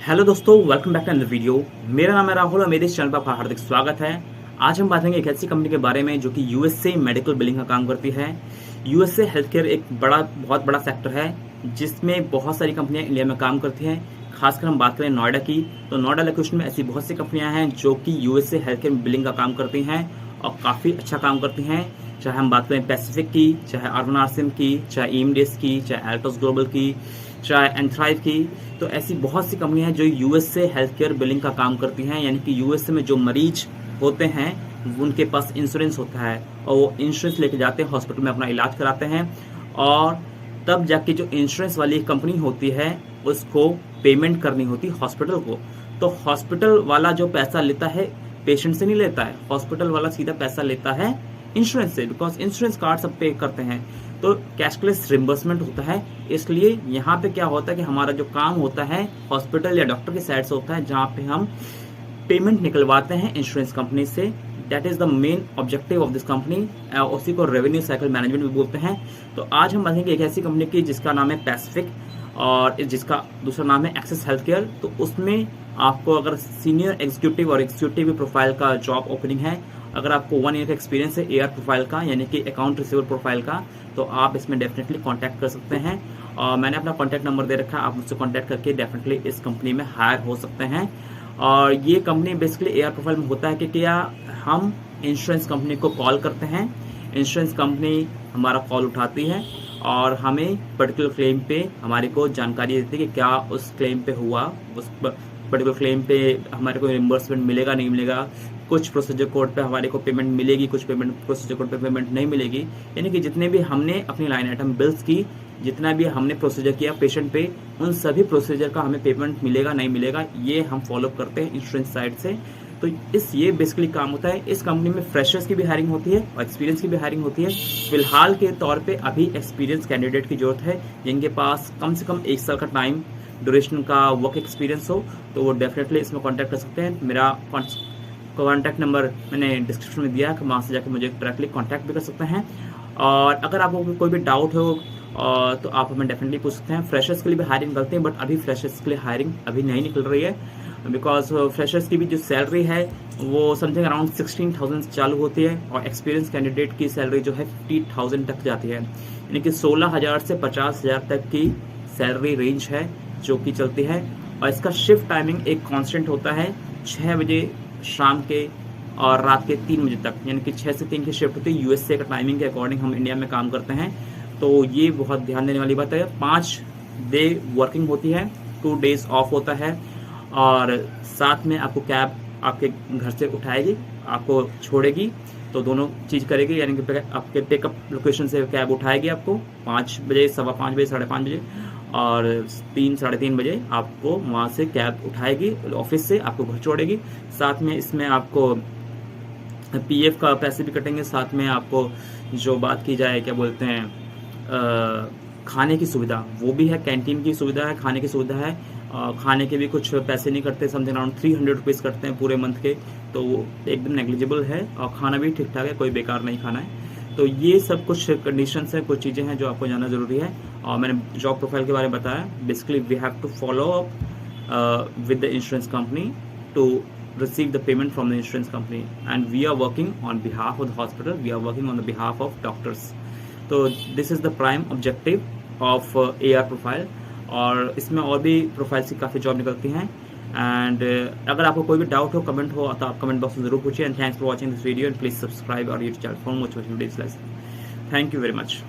Hello दोस्तों, welcome back to another video. मेरा नाम है राहुल और मेरे इस चैनल पर आपका हार्दिक स्वागत है। आज हम बात करेंगे एक ऐसी कंपनी के बारे में जो कि यूएसए मेडिकल बिलिंग का काम करती है। यूएसए हेल्थ केयर एक बहुत बड़ा सेक्टर है जिसमें बहुत सारी कंपनियां इंडिया में काम करती हैं। खासकर हम बात करें नोएडा की, तो नोएडा लोकेशन में ऐसी बहुत सी कंपनियां हैं जो कि यूएसए हेल्थ केयर बिलिंग का काम करती हैं और काफ़ी अच्छा काम करती हैं। चाहे हम बात करें पैसिफिक की, चाहे अर्बन आरसिम की, चाहे ईमडेस की, चाहे एल्टोस ग्लोबल की, चाहे एंथ्राइव की, तो ऐसी बहुत सी कंपनियां हैं जो यूएसए हेल्थ केयर बिलिंग का काम करती हैं। यानी कि यूएसए में जो मरीज होते हैं उनके पास इंश्योरेंस होता है और वो इंश्योरेंस लेके जाते हैं, हॉस्पिटल में अपना इलाज कराते हैं और तब जाके जो इंश्योरेंस वाली कंपनी होती है उसको पेमेंट करनी होती है हॉस्पिटल को। तो हॉस्पिटल वाला जो पैसा लेता है पेशेंट से नहीं लेता है, हॉस्पिटल वाला सीधा पैसा लेता है इंश्योरेंस से, बिकॉज इंश्योरेंस कार्ड सब पे करते हैं। तो कैशलेस रिम्बर्समेंट होता है। इसलिए यहाँ पे क्या होता है कि हमारा जो काम होता है हॉस्पिटल या डॉक्टर की साइड से होता है, जहाँ पे हम पेमेंट निकलवाते हैं इंश्योरेंस कंपनी से। That is the main objective of this company. उसी को रेवेन्यू साइकिल मैनेजमेंट भी बोलते हैं। तो आज हम बातेंगे एक ऐसी कंपनी की जिसका नाम है पैसिफिक और जिसका दूसरा नाम है एक्सेस हेल्थ केयर। तो उसमें आपको अगर सीनियर एग्जीक्यूटिव और एग्जीक्यूटिव प्रोफाइल का जॉब ओपनिंग है, अगर आपको 1 ईयर का एक्सपीरियंस है एआर प्रोफाइल का यानी कि अकाउंट रिसीवर प्रोफाइल का, तो आप इसमें डेफिनेटली कांटेक्ट कर सकते हैं। और मैंने अपना कांटेक्ट नंबर दे रखा है, आप मुझसे कांटेक्ट करके डेफिनेटली इस कंपनी में हायर हो सकते हैं। और ये कंपनी बेसिकली एआर प्रोफाइल में होता है कि क्या हम इंश्योरेंस कंपनी को कॉल करते हैं, इंश्योरेंस कंपनी हमारा कॉल उठाती है और हमें पर्टिकुलर क्लेम पे हमारे को जानकारी देती है कि क्या उस क्लेम पे हुआ, उस पर्टिकुलर क्लेम पे हमारे को रिम्बर्समेंट मिलेगा नहीं मिलेगा, कुछ प्रोसीजर कोड पे हमारे को पेमेंट मिलेगी, कुछ प्रोसीजर कोड पे पेमेंट नहीं मिलेगी। यानी कि जितने भी हमने अपनी लाइन आइटम बिल्स की, जितना भी हमने प्रोसीजर किया पेशेंट पे, उन सभी प्रोसीजर का हमें पेमेंट मिलेगा नहीं मिलेगा, ये हम फॉलो करते हैं इंश्योरेंस साइड से। तो ये बेसिकली काम होता है। इस कंपनी में फ्रेशर्स की भी हायरिंग होती है और एक्सपीरियंस की भी हायरिंग होती है। फिलहाल के तौर पे अभी एक्सपीरियंस कैंडिडेट की जरूरत है जिनके पास कम से कम 1 साल का टाइम ड्यूरेशन का वर्क एक्सपीरियंस हो, तो वो डेफिनेटली इसमें कॉन्टैक्ट कर सकते हैं। मेरा कॉन्टैक्ट नंबर मैंने डिस्क्रिप्शन में दिया है, वहाँ से जाकर मुझे डायरेक्टली कॉन्टैक्ट भी कर सकते हैं। और अगर आपको कोई भी डाउट हो तो आप हमें डेफिनेटली पूछ सकते हैं। फ्रेशर्स के लिए भी हायरिंग करते हैं, बट अभी फ्रेशर्स के लिए हायरिंग अभी नहीं निकल रही है, बिकॉज फ्रेशर्स की भी जो सैलरी है वो समथिंग अराउंड 16,000 से चालू होती है और एक्सपीरियंस कैंडिडेट की सैलरी जो है 50,000 तक जाती है। यानी कि 16,000 से 50,000 तक की सैलरी रेंज है जो कि चलती है। और इसका शिफ्ट टाइमिंग एक कांस्टेंट होता है, 6 बजे शाम के और रात के 3 बजे तक, यानी कि 6 से 3 की शिफ्ट होती है। यूएसए का टाइमिंग के अकॉर्डिंग हम इंडिया में काम करते हैं, तो ये बहुत ध्यान देने वाली बात है। 5 डे वर्किंग होती है, 2 डेज ऑफ होता है और साथ में आपको कैब आपके घर से उठाएगी, आपको छोड़ेगी, तो दोनों चीज़ करेगी। यानी कि आपके पिकअप लोकेशन से कैब उठाएगी आपको 5 बजे, 5:15 बजे, 5:30 बजे और 3, 3:30 बजे आपको वहाँ से कैब उठाएगी ऑफिस से, आपको घर छोड़ेगी। साथ में इसमें आपको पीएफ का पैसे भी कटेंगे, साथ में आपको जो बात की जाए क्या बोलते हैं खाने की सुविधा वो भी है, कैंटीन की सुविधा है, खाने की सुविधा है। खाने के भी कुछ पैसे नहीं करते, समथिंग अराउंड 300 रुपीज़ करते हैं पूरे मंथ के, तो वो एकदम नेग्लिजिबल है और खाना भी ठीक ठाक है, कोई बेकार नहीं खाना है। तो ये सब कुछ कंडीशंस हैं, कुछ चीज़ें हैं जो आपको जानना ज़रूरी है। और मैंने जॉब प्रोफाइल के बारे में बताया। Basically we have to follow up with the insurance company to receive the payment from the insurance company, and we are working on behalf of the hospital, we are working on the behalf of doctors. So this is the prime objective of AR profile। और इसमें और भी profiles की काफ़ी job निकलती हैं। And अगर आपको कोई भी डाउट हो, कमेंट हो, तो आप कमेंट बॉक्स में जरूर पूछिए। And thanks for watching this video and please subscribe our YouTube channel for more videos. Thank you very much.